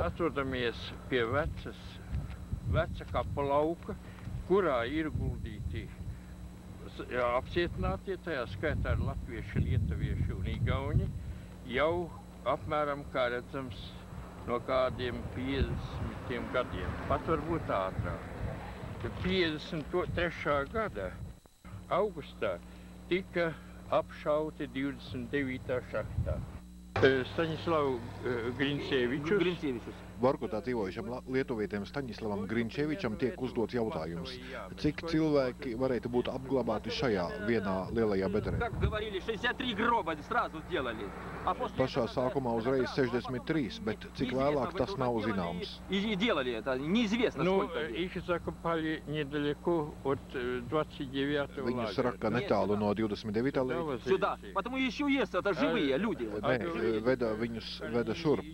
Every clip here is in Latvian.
atrodamies pie veca kapa lauka, kurā ir guldīti apcietinātie, tajā skaitā ir latvieši, lietuvieši un igauņi, jau apmēram, kā redzams, no kādiem 50 gadiem, pat varbūt ātrāk. 53. gada augustā tika apšauti 29. šahtā. Staņislavu Grinčevičus. Vorkutā dzīvojušam lietuvietim Staņislavam Grinčevičam tiek uzdots jautājums, cik cilvēki varētu būt apglabāti šajā vienā lielajā bedrē. Pašā sākumā uzreiz 63, bet cik vēlāk tas nav zināms. Viņus raka netālu no 29. Viņus veda šurp,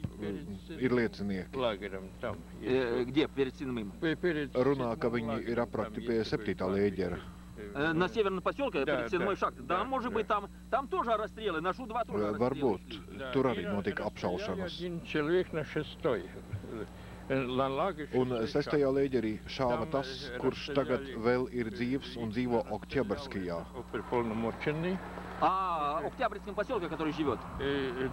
ir liecinieki. Где перед Синмым? Runā, ka viņi ir aprakti pie 7. lēģera. На северном поселке, перед Синмой шахтой. Да, может быть, там тоже расстрелы, на Шу-2 тоже расстрелы. Varbūt tur arī notika apšaušanas. Un 6. lēģerī šāva tas, kurš tagad vēl ir dzīvs un dzīvo Oktjabrskijā. В Октябрьском поселке, который живет?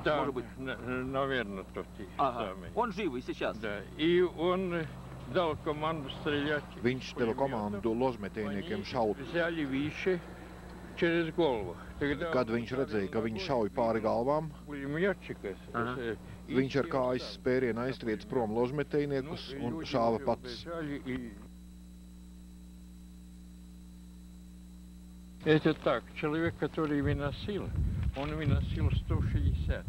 Да, может быть. Наверное, тот и самый. Он жив и сейчас? Да, и он дал команду стрелять. Viņš deva komandu ložmetējniekiem šaut. Взяли выше через голову. Kad viņš redzēja, ka viņi šauj pāri galvām, viņš ar kājas spērienu aiztriec prom ložmetējniekus un šāva pats. Это так, человек, который выносил, он выносил 161.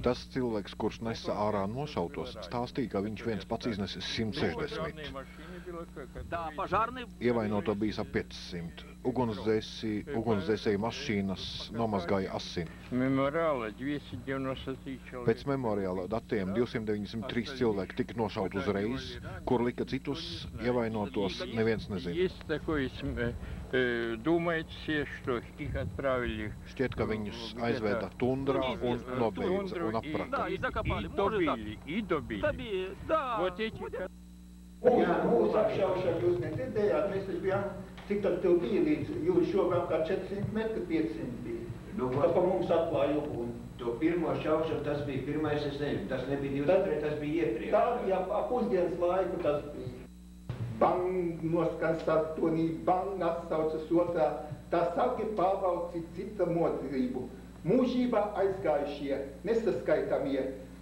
Tas cilvēks, kurš nesa ārā nošautos, stāstīja, ka viņš viens pats iznesis 160. Ievainoto bija ap 500. Ugunsdzēsēju mašīnas nomazgāja asini. Pēc memoriāla datiem 293 cilvēki tika nošaut uzreiz, kur lika citus ievainotos neviens nezina. Šķiet, ka viņus aizveda tundrā un nobeidza un apraka. Jā, mūsu apšaušanu jūs nedzirdējāt, mēs taču bijām, cik tad tev bija līdz, jūs šobrām kā 400 metri, 500 bija, ka pa mums atklāja uguni. To pirmo šaušanu tas bija pirmais, es nezinu, tas nebija 23, tas bija iepriekš. Tā bija ap pusdienas laiku tas bija. Bang, noskan sartonī, bang, atsaucas otrā, tā saki pārvalci cita modrību. Mūžībā aizgājušie, nesaskaitamie,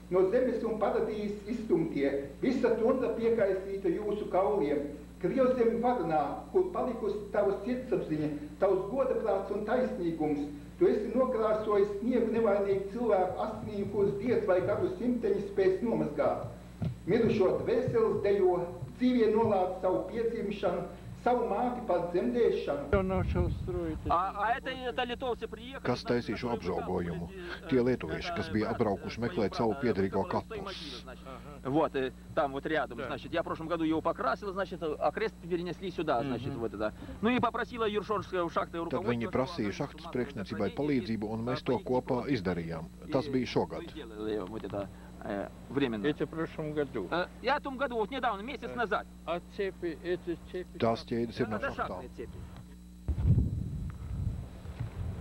no zemes un paradīzes izstumtie, visa tundra piekaisīta jūsu kauliem, Krievzemi varanā, kur palikusi tavas sirdsapziņa, tavs godaprāts un taisnīgums, tu esi nokrāsojis sniegu nevainīgu cilvēku asinīm, kuras diez vai gadu simteņi spēs nomazgāt. Mirušo dvēseles dejo, dzīvie nolādz savu piedzimšanu, savu māti par dzemdēšanu. Kas taisīja šo apžaugojumu? Tie lietuvieši, kas bija atbraukuši meklēt savu piederīgo kapus. Вот, там вот рядом, значит, я в прошлом году его покрасил, значит, а крест перенесли сюда, значит, вот это. Ну и попросила Юршонская шахта руководство. Tad viņi prasīja šahtas priekšniecībai palīdzību, un mēs to kopā izdarījām. Tas bija šogad. Временно. Это в прошлом году. Я в том году, вот недавно, месяц назад. А цепи, эти цепи... Tās ķēdes ir no šahtām.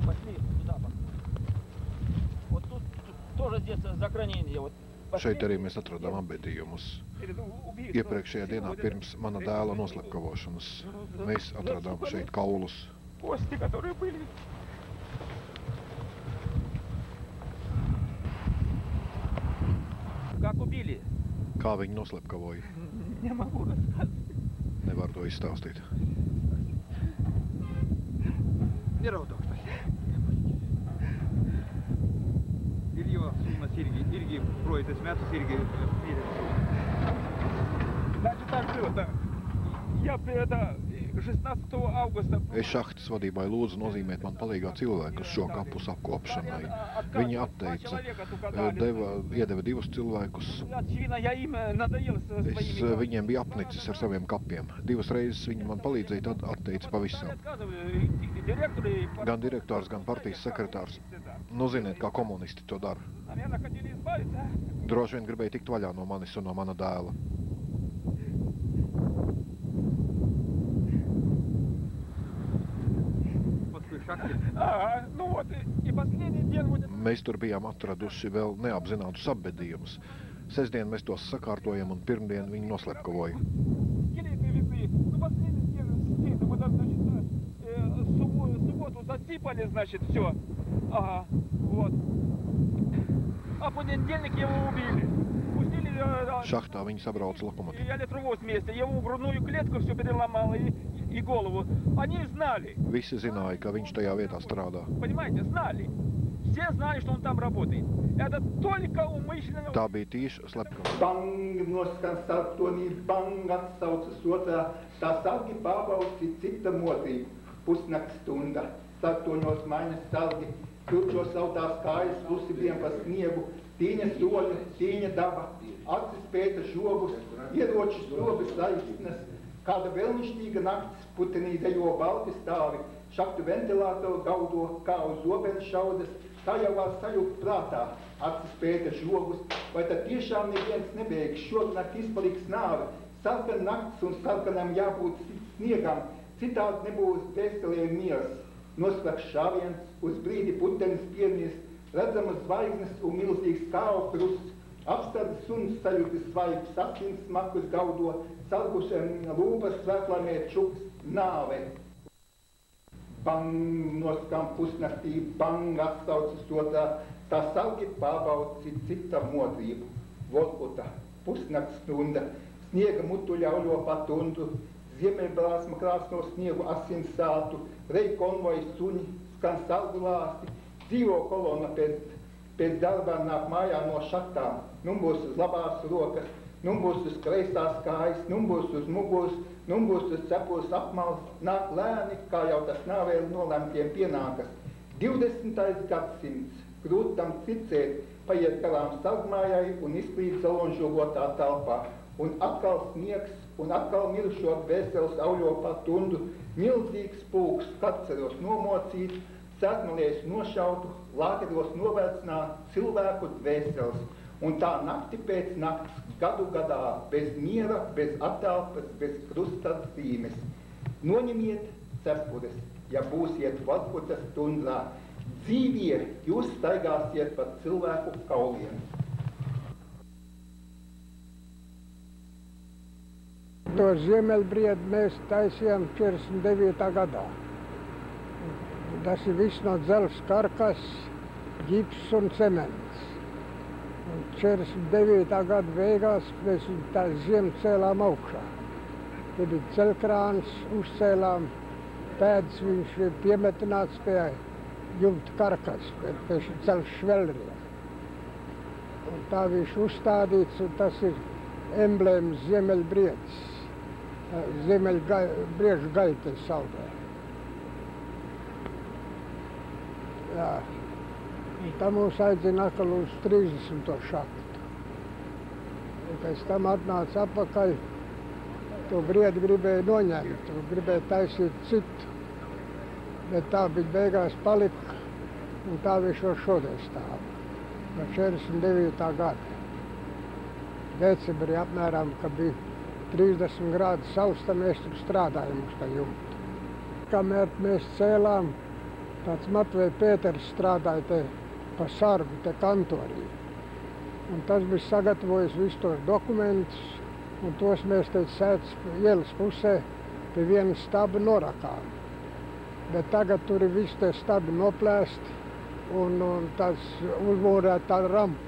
Пошли туда посмотрим. Вот тут тоже здесь захоронение. Вот. Šeit arī mēs atradām apbedījumus. Iepriekšējā dienā pirms mana dēla noslepkavošanas mēs atradām šeit kaulus. Кости, которые были. Как убили? Kā viņi noslepkavoja? Не могу рассказать. Nevar to izstāstīt. Pieraudoks. Iljo summas irgi praeitais metais irgi mirė. Значит, так было, да. Я 16 августа. Es šahtas vadībai lūdzu nozīmēt man palīgā cilvēkus šo kapusu apkopšanai. Viņi atteica, iedeva 2 cilvēkus. Viņiem bija apnicis ar saviem kapiem. 2 reizes viņi man palīdzēja, tad atteica pavisam. Gan direktors, gan partijas sekretārs. Nu, ziniet, kā komunisti to dara. Droši vien gribēja tikt vaļā no manis un no mana dēla. Mēs tur bijām atraduši vēl neapzinātus apbedījumus. Sestdien mēs tos sakārtojam un pirmdien viņi noslepkavoja. Šahtā viņi sabrauca lokomotīvu. Visi zināja, ka viņš tajā vietā strādā. Tā bija tīša slepkava. Bang noskan sartonī, bang atsaucas otrā, tā sargi pārbauci cita motība. Pusnakts stunda, sartoņos maiņas sargi, kurčos sautās kājas pusibiem pa sniegu, tīņa soļa, tīņa daba, acis pēta žogus, ieročus robis laisnas, kāda vēlnišķīga nakts putenī dejo balti stāvi, šaktu ventilātoru gaudo, kā uz zobenu šaudas, tā jau var sajūgt prātā, acis pēta žogus, vai tad tiešām neviens nebeigs, šodien izpaliks nāve, sarkan nakts un sarkanam jābūt sniegam, citādi nebūs dvēselē miers, noslēgts šāviens, uz brīdi putenis pienīs, redzamas zvaigznes un milzīgs kāvu krusts, apstards suns sajūtis svaigs, asins smakus gaudo, sargušiem lūpas svētlamē čuks nāve. Bang noskan pusnaktī, bang atsaucas otrā, tā sargi pārbauci cita modrību. Vorkuta, pusnakts stunda, sniega mutuļa auļo pa tundu, ziemeļbrāsma krāsno sniegu asins sātu, rej konvoji suņi, skan sargu lāsti, dzīvo kolona pēc darbā nāk mājā no šaktām, būs uz labās rokas, būs uz kreisās kājas, būs uz muguras, būs uz cepures apmals, nāk lēni, kā jau tas nāvēli nolemtiem pienākas. 20. gadsimts, grūtam ticēt, paiet garām sargmājai un izklīd salonžogotā telpā. Un atkal sniegs, un atkal miršot vēseles auļo pa tundu, milzīgs pulks karceros nomocīt, sētmalēs nošautu, lāgeros novērcināt cilvēku dvēseles. Un tā nakti pēc nakts, gadu gadā, bez miera, bez attelpas, bez krusta zīmes. Noņemiet cepures, ja būsiet Vorkutas tundrā. Dzīvie, jūs staigāsiet par cilvēku kauliem. To Ziemeļbriedu mēs taisījām 49. gadā. Tas ir viss no dzelzs karkas, ģips un cements. Un 49. gada beigās mēs tā ziemu cēlām augšā. Tad ir ceļkrāns, uzcēlām, pēdas viņš ir piemetināts pie jumta karkas, pie ceļš švelriem. Un tā viņš uzstādīts, un tas ir emblēmas Ziemeļbriedis. Ziemeļbriežu gaita saudē. Jā. Un tā mums aizdzina atkal uz 30. šaktu. Un pēc tam atnāca atpakaļ, to briedi gribēja noņemt, gribēja taisīt citu. Bet tā bija beigās palika, un tā viņš vēl šodien stāv. No 49. gada. Decembrī apmēram, kad bija 30 grādi sausta, mēs tur strādājam uz tā jumta. Kamēr mēs cēlām, tāds Matvei Pēters strādāja te pa sargu, te kantorī. Un tas bija sagatavojis visus tos dokumentus, un tos mēs te sēdz ielas pusē pie viena staba norakām. Bet tagad tur ir visi tie stabi noplēsti un tas uzmūrēt tā rampa.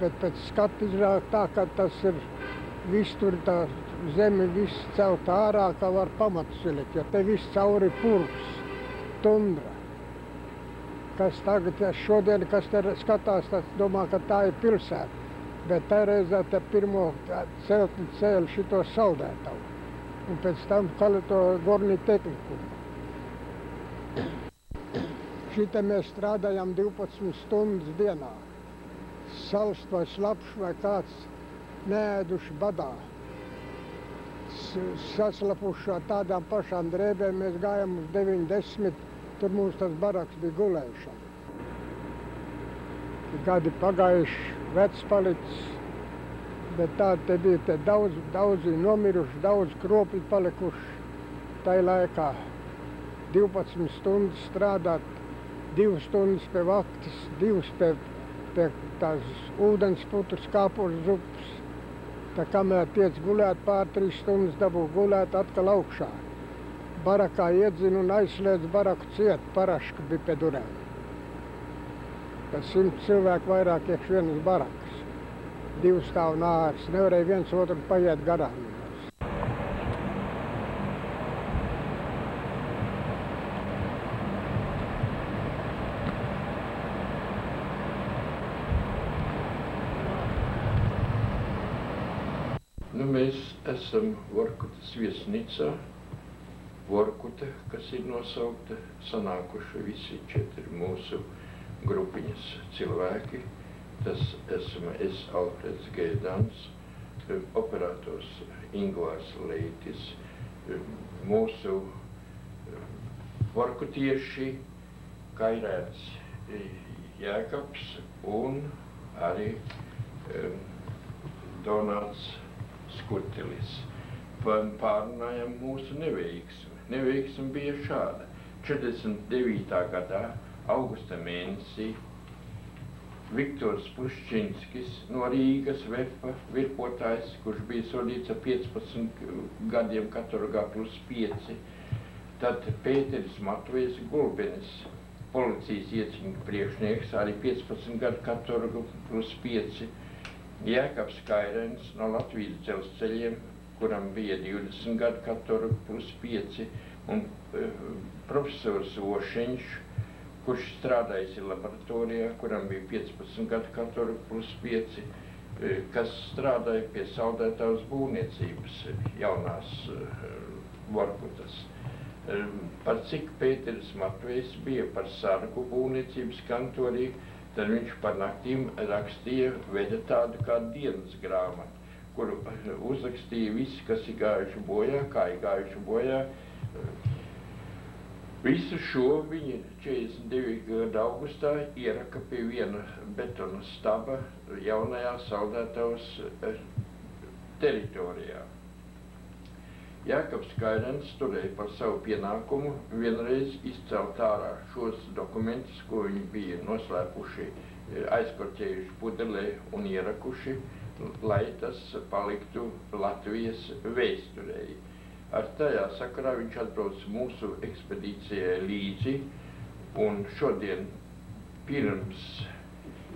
Bet pēc skatu izrāk tā, ka tas ir viss tur tā zemi viss celt ārā, kā var pamatus ielikt, jo te viss cauri purvs, tundra. Kas tagad, ja šodien, kas te skatās, tas domā, ka tā ir pilsēta. Bet tā reizē te pirmo celtni cēla šito saldētavu. un pēc tam to gorni tehniku. Šitā mēs strādājam 12 stundas dienā. Salst vai slapš vai kāds neēduši badā. Saslapuši ar tādām pašām drēbēm mēs gājam uz 90, tur mums tas baraks bija gulēšana. Gadi pagājuši, vecs palicis, bet tādi te bija te daudzi nomiruši, daudz kropļi palikuši. Tai laikā 12 stundas strādāt, 2 stundas pie vaktas, 2 pie tās ūdens putas kāpošas zupas. Tā kamēr tiec gulēt, pār 3 stundas dabū gulēt atkal augšā. Barakā iedzina un aizslēdz baraku ciet, paraška bija pie durēm. Kad 100 cilvēku vairāk iekš vienas barakas. 2 stāv nārs, nevarēja viens otru paiet garām. Nu, mēs esam Vorkutas viesnīcā. Vorkuta, kas ir nosaukta, sanākuši visi 4 mūsu grupiņas cilvēki. Tas esmu es, Alfreds Gaidans, operators Ingvārs Leitis, mūsu vorkutieši Kairēns Jēkabs un arī Donāts Skurtelis. Pārunājam mūsu neveiksmi. Neveiksmi bija šāda. 49. gadā, augusta mēnesī, Viktors Puščinskis no Rīgas vefa virpotājs, kurš bija sodīts ar 15 gadiem katorgā plus 5. Tad Pēteris Matvejs Gulbenis, policijas ieciņu priekšnieks, arī 15 gadu katorgu plus 5. Jēkabs Kairēns no Latvijas dzelzceļiem, kuram bija 20 gadu katorgu plus 5. Un profesors Ošiņš, kurš strādājis laboratorijā, kuram bija 15 gadu katorgu plus 5, kas strādāja pie saldētavas būvniecības jaunās Vorkutas. Par cik Pēteris Matvejs bija par sargu būvniecības kantorī, tad viņš par naktīm rakstīja, veda tādu kā dienas grāmatu, kuru uzrakstīja visi, kas ir gājuši bojā, kā ir gājuši bojā. Visu šo viņi 49. gada augustā ieraka pie viena betona staba jaunajā saldētavas teritorijā. Jēkabs Kairēns turēja par savu pienākumu vienreiz izcelt ārā šos dokumentus, ko viņi bija noslēpuši, aizkorķējuši pudelē un ierakuši, lai tas paliktu Latvijas vēsturei. Ar tajā sakarā viņš atbrauc mūsu ekspedīcijai līdzi, un šodien pirms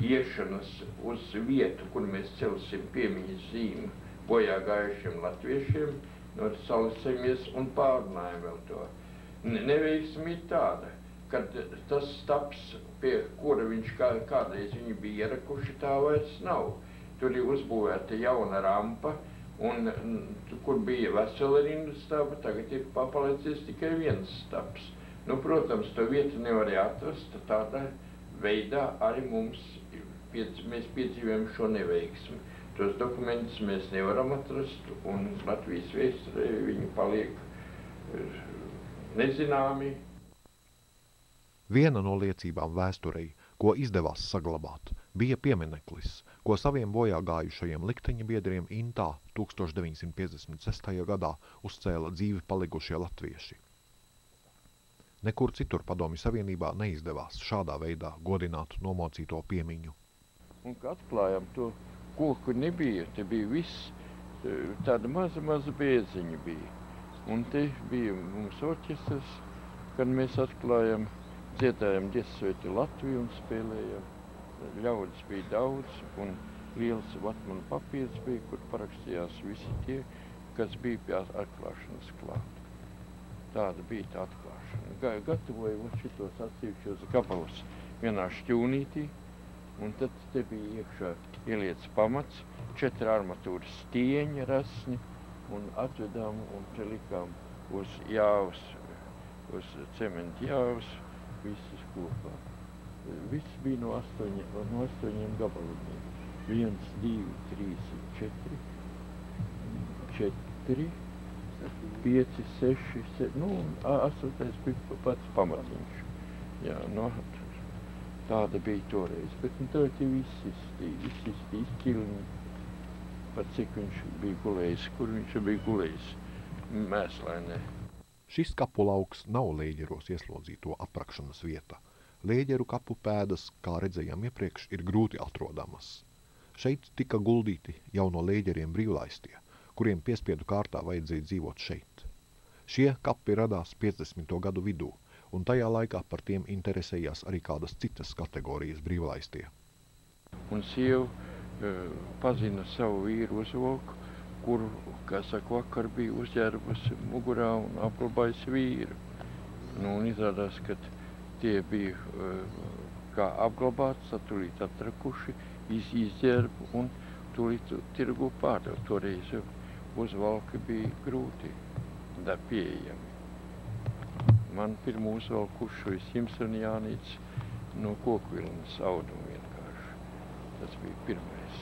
iešanas uz vietu, kur mēs celsim piemiņas zīmi bojā gājušiem latviešiem, salasēmies un pārunājam vēl to. Neveiksmi ir tāda, kad tas stabs, pie kura viņš kādreiz viņi bija ierakuši, tā vairs nav. Tur ir uzbūvēta jauna rampa, un kur bija vesela rinda staba, tagad ir papalicies tikai viens stabs. Nu, protams, to vietu nevarēja atrast, tādā veidā arī mēs piedzīvējam šo neveiksmi. Tos dokumentus mēs nevaram atrast, un Latvijas vēsturē viņi paliek nezināmi. Viena no liecībām vēsturei, ko izdevās saglabāt, bija piemineklis, ko saviem bojā gājušajiem likteņa biedriem Intā 1956. gadā uzcēla dzīvi palikušie latvieši. Nekur citur Padomju Savienībā neizdevās šādā veidā godināt nomocīto piemiņu. Un kad atklājām to koku nebija, te bija viss, tāda maza bēziņa bija. Un te bija mums orķestrs, kad mēs atklājām, dziedājām Dievsvēti Latviju un spēlējām. Ļaudis bija daudz un liels vatmanu papīrs bija, kur parakstījās visi tie, kas bija pie atklāšanas klāt. Tāda bija tā atklāšana. Gatavoju šitos atsevišķos gabalus vienā šķūnītī, un tad te bija iekšā ieliets pamats, 4 armatūras stieņi rasni, un atvedām un te likām uz jāvas, uz cementa jāvas, visus kopā. Viss bija no 8 gabaliņiem. 1, 2, 3, 4, 4, 5, 6, 7, nu, 8. bija pats pamatiņš. Jā, no, tāda bija toreiz, bet nu, tagad ir viss izķilni, pat cik viņš bija gulējis, kur viņš bija gulējis mēslainē. Šis kapu lauks nav Lēģeros ieslodzīto aprakšanas vieta. Lēģeru kapu pēdas, kā redzējām iepriekš, ir grūti atrodamas. Šeit tika guldīti jauno Lēģeriem brīvlaistie, kuriem piespiedu kārtā vajadzēja dzīvot šeit. Šie kapi radās 50. gadu vidū, un tajā laikā par tiem interesējās arī kādas citas kategorijas brīvlaistie. Un sieva pazina savu vīru uzvalku, kuru, kā saka, vakar bija uzģērbusi mugurā un apglabājusi vīru. Nu, un izrādās, ka tie bija kā apglabāts, tad tūlīt atrakuši, izģērbu un tūlīt tirgu pārdev. Toreiz uzvalki bija grūti pieejami. Man pirmo uzvalkušu Simsona Jānīts no kokvilnas audumu vienkārši. Tas bija pirmais,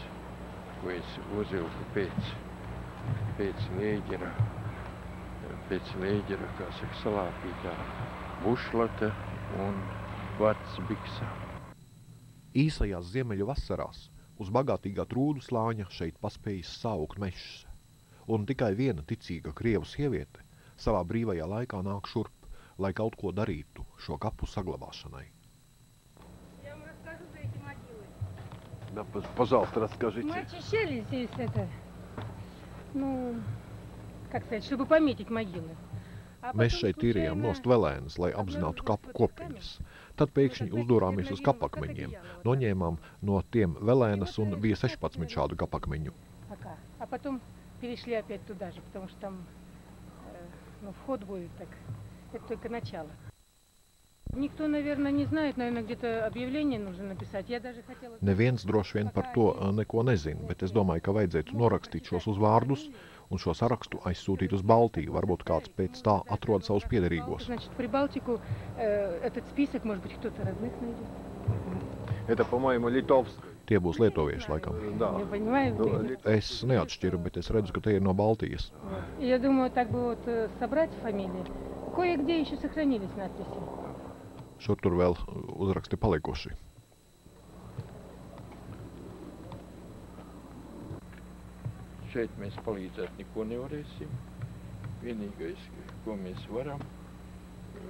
ko es uzvilku pēc Lēģera, kā saka, salāpītā bušlata un vats biksa. Īsajās ziemeļu vasarās uz bagātīgā trūdu slāņa šeit paspējis saukt mežs, un tikai viena ticīga krievu sieviete savā brīvajā laikā nāk šurp, lai kaut ko darītu šo kapu saglabāšanai. Да, пожалуйста, расскажите. Мы очищали здесь это, ну, как сказать, чтобы пометить могилы. Mēs šeit tīrījām nost velēnas, lai apzinātu kapu kopiņas. Tad pēkšņi uzdūrāmies uz kapakmeņiem, noņēmām no tiem velēnas un bija 16 šādu kapakmeņu. А потом перешли опять туда же, потому что там вход будет так. Это только начало. Никто, наверное, не знает, наверное, где-то объявление нужно написать. Я даже хотела... Neviens droši vien par to neko nezina, bet es domāju, ka vajadzētu norakstīt šos uzvārdus un šo sarakstu aizsūtīt uz Baltiju. Varbūt kāds pēc tā atrod savus piederīgos. Значит, при Балтику этот список, может быть, кто-то родных найдет. Это, по-моему, литовский. Tie būs lietuvieši, laikam. Я понимаю. Es neatšķiru, bet es redzu, ka tie ir no Baltijas. Я думаю, так бы вот собрать фамилии. Кое-где еще сохранились надписи. Šur tur vēl uzraksti palikuši. Šeit mēs palīdzēt neko nevarēsim. Vienīgais, ko mēs varam,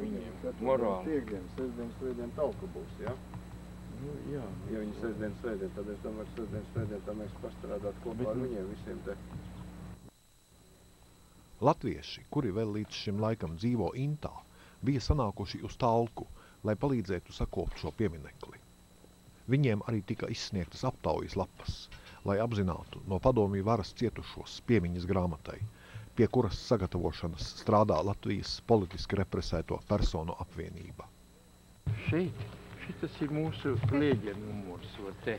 viņiem morāli. Piekdien, sestdien, svētdien talka būs, ja? Nu, jā. Ja viņi sestdien, svētdien, tad es domāju, sestdien, svētdien, tad mēs pastrādāt kopā ar viņiem visiem te. Latvieši, kuri vēl līdz šim laikam dzīvo Intā, bija sanākuši uz talku, lai palīdzētu sakopt šo pieminekli. Viņiem arī tika izsniegtas aptaujas lapas, lai apzinātu no padomju varas cietušos piemiņas grāmatai, pie kuras sagatavošanas strādā Latvijas politiski represēto personu apvienība. Šitas ir mūsu Lēģera numurs, te,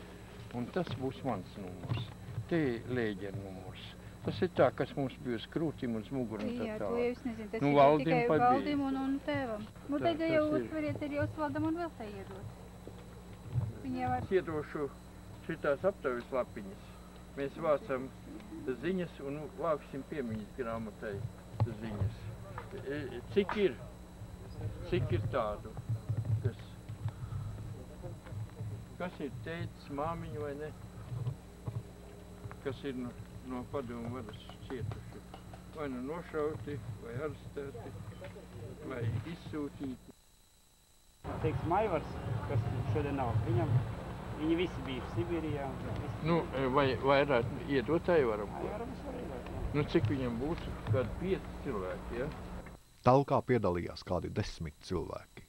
un tas būs mans numurs. Te ir Lēģera numurs. Tas ir tā, kas mums bija uz krūtīm un uz muguru un tā Jā, tā. to jau es nezinu. Tas Nu, ir Valdim tikai pat bija. Valdim un tēvam. Nu, Tā, tad jau tas ir. uztveriet arī Osvaldam un vēl tā iedot. Viņi jau var... Iedošu šitās aptaujas lapiņas. Mēs vācam ziņas un vāksim piemiņas grāmatai ziņas. Cik ir tādu? Kas ir tētis, māmiņa vai ne? Kas ir no padomu varas cietuši? Vai nu nošauti, vai arestēti, vai izsūtīti. Teiksim, Aivars, kas šodien nav, viņi visi bija Sibīrijā. Nu, vai varētu iedot Aivaram? Aivaram es varu iedot. Nu, cik viņam būtu? Kādi 5 cilvēki, ja? Talkā piedalījās kādi 10 cilvēki,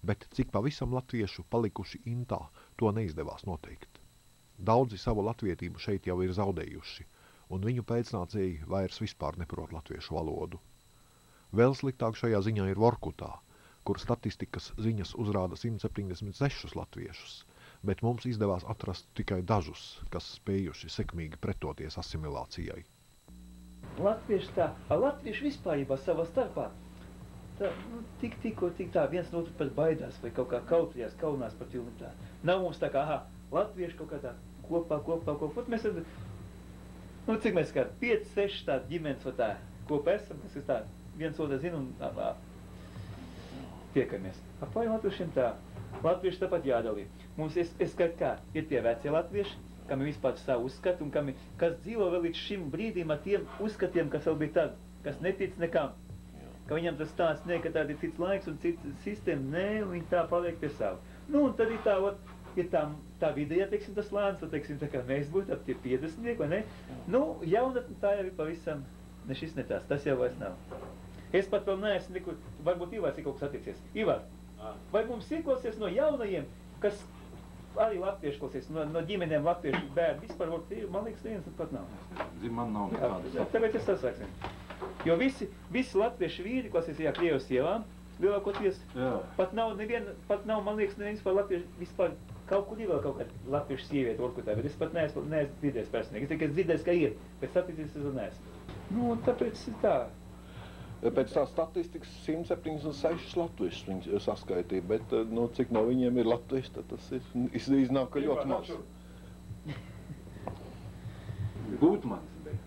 bet cik pavisam latviešu palikuši Intā, to neizdevās noteikt. Daudzi savu latvietību šeit jau ir zaudējuši, un viņu pēcnācēji vairs vispār neprot latviešu valodu. Vēl sliktāk šajā ziņā ir Vorkutā, kur statistikas ziņas uzrāda 176 latviešus, bet mums izdevās atrast tikai dažus, kas spējuši sekmīgi pretoties asimilācijai. Latvieši tā, latvieši vispārībā savā starpā tā, tik tā viens no otru pat baidās vai kaut kā kautrījās, kaunās par filmu tā. Nav mums tā kā, latvieši kaut kā tā kopā. Mēs tad, cik mēs kā 5, 6 tādi ģimenes vai tā kopā esam, kas ir tā, viens otru zina un tiekamies. Pārējiem latviešiem tā, latvieši tāpat jādalī. Mums, es skatu kā, ir tie vecie latvieši, kam ir vispār savu uzskatu un kas dzīvo vēl līdz šim brīdim ar tiem uzskatiem, kas vēl bija tādi, kas netic nekam. Ka viņam tas stāsts, ka tādi ir cits laiks un cits sistēma, un viņi tā paliek pie savu. Un tad ir tā vidējā, teiksim, tas lēns, teiksim, tā kā mēs būtu ap tie 50, vai ne? Jaunatne tā jau ir pavisam, ne šis, ne tas jau vairs nav. Es pat vēl neesmu nekur, varbūt Ivars ir kaut kas attiecies. Ivar, vai mums ir klausies no jaunajiem, kas arī latvieši klausies, no ģimenēm latviešu bērni, vispār, man liekas, viens pat nav. Man nav nekādas. Tāpēc es sasvēksim. Jo visi latvieši vīri klausies, Krievas sievām, lielākoties, pat nav, man liekas, neviens par latviešu, vispār kaut kur ir vēl kaut kāda latviešu sievieta orkutā, bet es pat neesmu dzirdējis personīgi. Es tikai dzirdējis, ka ir, pēc statistikas es vēl neesmu. Tāpēc tā. Pēc tā statistikas 176 latviešus viņi saskaitīja, bet cik no viņiem ir latvieši, tad tas iznāk, ka ļoti maz. Gūtmans bija.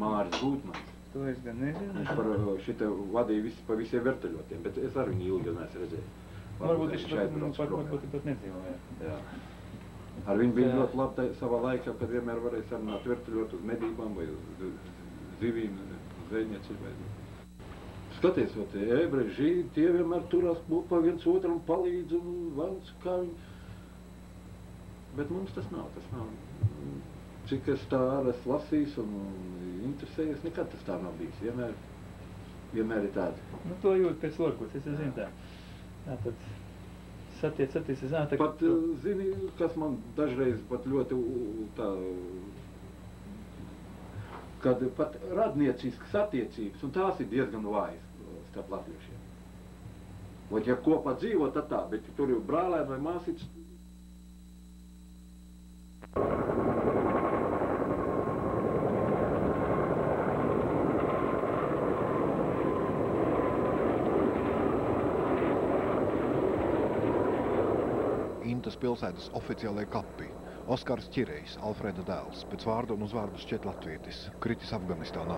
Māris Gūtmans. To es gan nezinu. Viņš par šita vadīja pa visiem verteļotiem, bet es arī viņu ilgi neesmu redzējis. Varbūt viņš pat nedzīvoja. Jā. Ar viņu bija ļoti labi savā laikā, kad vienmēr varēja sarunāt verteļot uz medībām vai uz zivīm, zvejniecību vai skaties, vai tie ebreji, žīdi, tie vienmēr turās kopā viens otram palīdz un valds, kā viņi. Bet mums tas nav. Cik es tā arī esmu lasījis un interesējies, nekad tas tā nav bijis. Vienmēr ir tādi. To jūt pēc orkos, es zinu tā. Tātad saties, es zinu tā. Pat, zini, kas man dažreiz pat ļoti tā, kad pat radnieciskas attiecības, un tās ir diezgan vājas starp latviešiem. Vot, ja kopā dzīvo, tad tā, bet tur ir brālēni vai māsītes. Intas pilsētas oficiālajā kapī. Oskars Ķirejs, Alfreda dēls, pēc vārda un uzvārdu šķiet latvietis, kritis Afganistānā.